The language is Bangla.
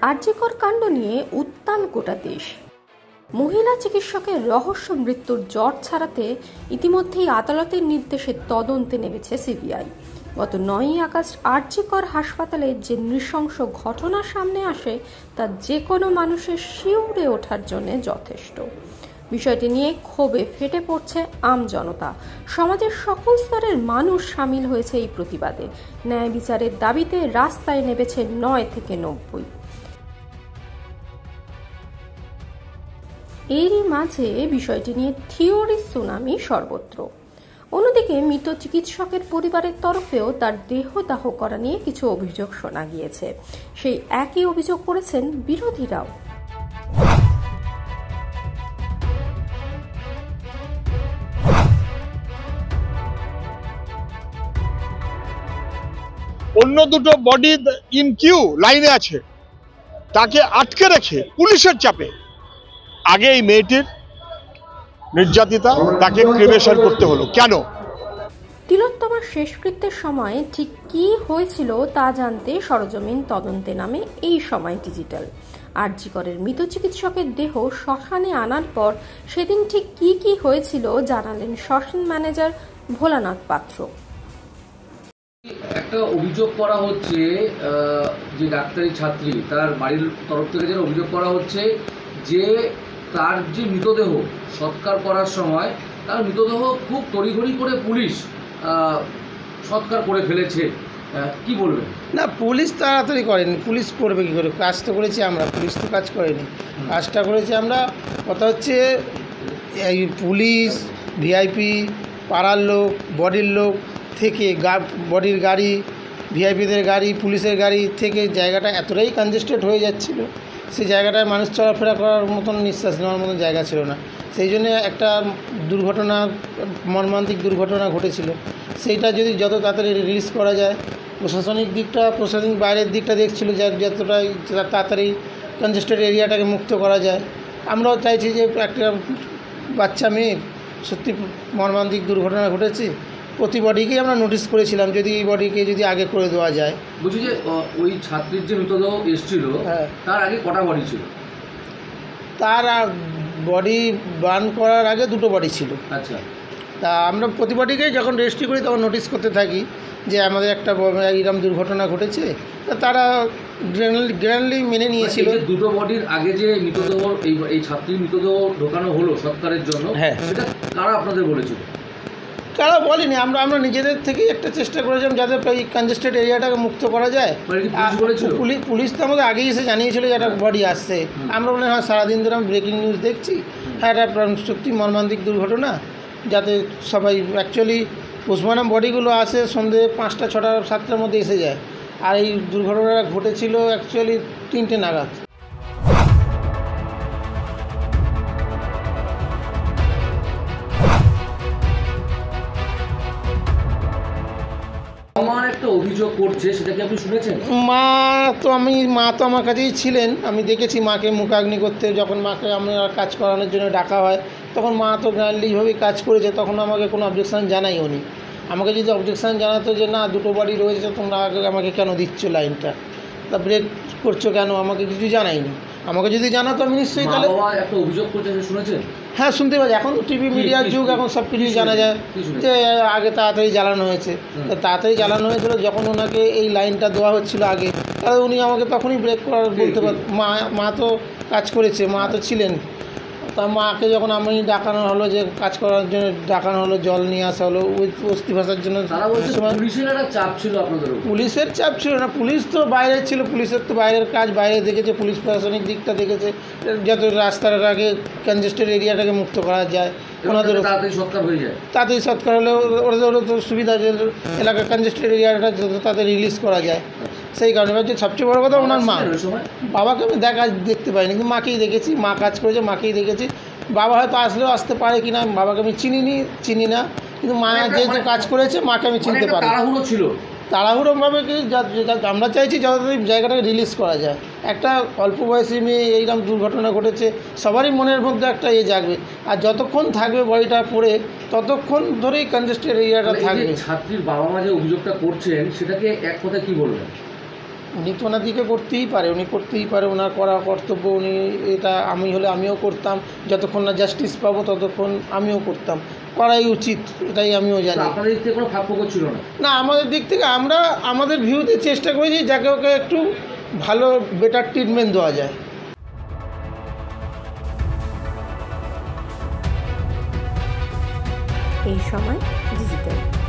আরজিকর কাণ্ড নিয়ে উত্তাল গোটা দেশ। মহিলা চিকিৎসকের রহস্য মৃত্যুর জট ছাড়াতে ইতিমধ্যেই আদালতের নির্দেশে তদন্তে নেমেছে সিবিআই। গত 9ই আগস্ট আরজিকর হাসপাতালে যে নৃশংস ঘটনা সামনে আসে তা যে কোনো মানুষের শিউরে ওঠার জন্য যথেষ্ট। বিষয়টি নিয়ে ক্ষোভে ফেটে পড়ছে আমজনতা। সমাজের সকল স্তরের মানুষ সামিল হয়েছে এই প্রতিবাদে। ন্যায় বিচারের দাবিতে রাস্তায় নেমেছে 9 থেকে 90। এরই মাঝে বিষয়টি নিয়ে থিওরি সুনামি সর্বত্র। অন্যদিকে মৃত চিকিৎসকের পরিবারের তরফেও তার দেহদাহ করা নিয়ে কিছু অভিযোগ শোনা গিয়েছে। সেই একই অভিযোগ করেছেন বিরোধীরাও। অন্য দুটো বডি ইন কিউ লাইনে আছে, তাকে আটকে রেখে পুলিশের চাপে আগে এই মেয়েটির নির্যাতিতা তাকে ক্রিমেশন করতে হলো কেন? তিলোত্তমার শেষকৃত্যের সময় ঠিক কি হয়েছিল তা জানতে সরজমিন তদন্তে নামে এই সময় ডিজিটাল। আরজিকরের মৃত চিকিৎসকের দেহ শ্মশানে আনার পর সেদিন ঠিক কি হয়েছিল জানালেন শ্মশান ম্যানেজার ভোলানাথ পাত্র। একটা অভিযোগ করা হচ্ছে যে ডাক্তারি ছাত্রী তার বাড়ির তরফ থেকে যেটা অভিযোগ করা হচ্ছে যে তার যে মৃতদেহ সৎকার করার সময় তার মৃতদেহ খুব তড়িঘড়ি করে পুলিশ সৎকার করে ফেলেছে। কি বলবেন? না, পুলিশ তাড়াতাড়ি করেনি। পুলিশ করবে কী করে? কাজ তো করেছি আমরা, পুলিশ তো কাজ করেনি। কাজটা করেছি আমরা। কথা হচ্ছে এই পুলিশ, ভিআইপি, পাড়ার লোক, বডির লোক থেকে বডির গাড়ি, ভিআইপিদের গাড়ি, পুলিশের গাড়ি থেকে জায়গাটা এতটাই কনজেস্টেড হয়ে যাচ্ছিল, সেই জায়গাটায় মানুষ চলাফেরা করার মতন নিঃশ্বাস নেওয়ার মতন জায়গা ছিল না। সেই জন্য একটা দুর্ঘটনা, মর্মান্তিক দুর্ঘটনা ঘটেছিল। সেইটা যদি যত তাড়াতাড়ি রিলিজ করা যায়, প্রশাসনিক বাইরের দিকটা দেখছিল যতটাই তাড়াতাড়ি কনজেস্টেড এরিয়াটাকে মুক্ত করা যায়। আমরাও চাইছি যে একটা বাচ্চা মেয়ে সত্যি মর্মান্তিক দুর্ঘটনা ঘটেছে, প্রতি বডিকেই আমরা নোটিশ করেছিলাম যদি এই বডিকে যদি আগে করে দেওয়া যায়। বলছি যে ওই ছাত্রীর যে মৃতদেহ এসেছিল তার আগে কটা বডি ছিল? তার বডি বার্ন করার আগে 2টো বডি ছিল। আচ্ছা, তা আমরা প্রতি বডিকেই যখন রেজিস্ট্রি করি তখন নোটিশ করতে থাকি যে আমাদের একটা এরকম দুর্ঘটনা ঘটেছে। তা তারা গ্র্যান্ডলি মেনে নিয়েছিল। 2টো বডির আগে যে মৃতদেহ এই ছাত্রীর মৃতদেহ ঢোকানো হলো সৎকারের জন্য, হ্যাঁ, সেটা কারা আপনাদের বলেছিল? কারা বলিনি, আমরা নিজেদের থেকেই একটা চেষ্টা করেছিলাম যাতে এই কনজেস্টেড এরিয়াটাকে মুক্ত করা যায়। পুলিশ তো আমাকে আগেই এসে জানিয়েছিল যে একটা বডি আসছে। আমরা বলি হ্যাঁ, সারাদিন ধরে আমি ব্রেকিং নিউজ দেখছি, হ্যাঁ এটা সত্যি মর্মান্তিক দুর্ঘটনা, যাতে সবাই অ্যাকচুয়ালি পোস্টমর্টম বডিগুলো আসে সন্ধ্যে 5টা 6টা 7টার মধ্যে এসে যায়। আর এই দুর্ঘটনাটা ঘটেছিল অ্যাকচুয়ালি 3টে নাগাদ। একটা অভিযোগ করছে, সেটা কি আপনি শুনেছেন? মা তো আমার কাছেই ছিলেন, আমি দেখেছি মাকে মুখাগ্নি করতে। যখন মাকে আমরা কাজ করানোর জন্য ডাকা হয় তখন মা তো গ্র্যান্ডলিভাবেই কাজ করেছে, তখন আমাকে কোনো অবজেকশান জানাই উনি। আমাকে যদি অবজেকশান জানাতো যে না 2টো বডি রয়েছে, তোমরা আগে আমাকে কেন দিচ্ছ লাইনটা, তা ব্রেক করছো কেন, আমাকে কিছু জানাইনি। আমাকে যদি জানাতো আমি নিশ্চয়ই তাহলে। একটা অভিযোগ করছে, শুনেছেন? হ্যাঁ, শুনতে পাচ্ছি। এখন তো টিভি মিডিয়ার যুগ, এখন সব কিছুই জানা যায় যে আগে তাড়াতাড়ি জ্বালানো হয়েছে। তাড়াতাড়ি জ্বালানো হয়েছিল যখন ওনাকে এই লাইনটা দেওয়া হচ্ছিল আগে, তাহলে উনি আমাকে তখনই ব্রেক করার বলতে পারত। মা তো কাজ করেছে, মা তো ছিলেন। তা মাকে যখন আমি ডাকানো হলো, যে কাজ করার জন্য ডাকানো হলো, জল নিয়ে আসা হলো ওই অস্থি ভাষার জন্য। পুলিশের একটা চাপ ছিল আপনাদের? পুলিশের চাপ ছিল না, পুলিশ তো বাইরে ছিল। পুলিশের তো বাইরের কাজ বাইরে দেখেছে, পুলিশ প্রশাসনিক দিকটা দেখেছে যাতে রাস্তার আগে কনজেস্টেড এরিয়াটাকে মুক্ত করা যায়। ওনাদের তাড়াতাড়ি সৎকার হয়ে যায়, তাড়াতাড়ি সৎকার হলে ওদের তো সুবিধা যে এলাকার কনজেস্টেড এরিয়াটা যত তাড়াতাড়ি রিলিজ করা যায়। সেই কারণে হচ্ছে সবচেয়ে বড় কথা ওনার মা। বাবাকে আমি দেখতে পাইনি, কিন্তু মাকেই দেখেছি। মা কাজ করেছে, মাকেই দেখেছি। বাবা হয়তো আসলেও আসতে পারে কিনা, বাবাকে আমি চিনি না, কিন্তু মা যেহেতু কাজ করেছে মাকে আমি চিনতে পারি। তাড়াহুড়ো ছিল, তাড়াহুড়োভাবে কি আমরা চাইছি যতদিন জায়গাটাকে রিলিজ করা যায়। একটা অল্প বয়সী মেয়ে এইরকম দুর্ঘটনা ঘটেছে, সবারই মনের মধ্যে একটা জাগবে। আর যতক্ষণ থাকবে বডিটা পড়ে ততক্ষণ ধরেই কনজেস্টেড এরিয়াটা থাকবে। ছাত্রীর বাবা মা যে অভিযোগটা করছেন সেটাকে এক কথায় কী বলবেন? উনি তো ওনাদিকে করতেই পারে, ওনার করা কর্তব্য। উনি এটা আমি হলে আমিও করতাম, যতক্ষণ না জাস্টিস পাবো ততক্ষণ আমিও করতাম, করাই উচিত, এটাই আমিও জানি। আপনাদের দিক থেকে কোনো ফাঁকফোকর ছিল না? না, আমাদের দিক থেকে আমরা আমাদের ভিউতে চেষ্টা করেছি যাকে ওকে একটু ভালো বেটার ট্রিটমেন্ট দেওয়া যায়। এই সময় ডিজিটাল।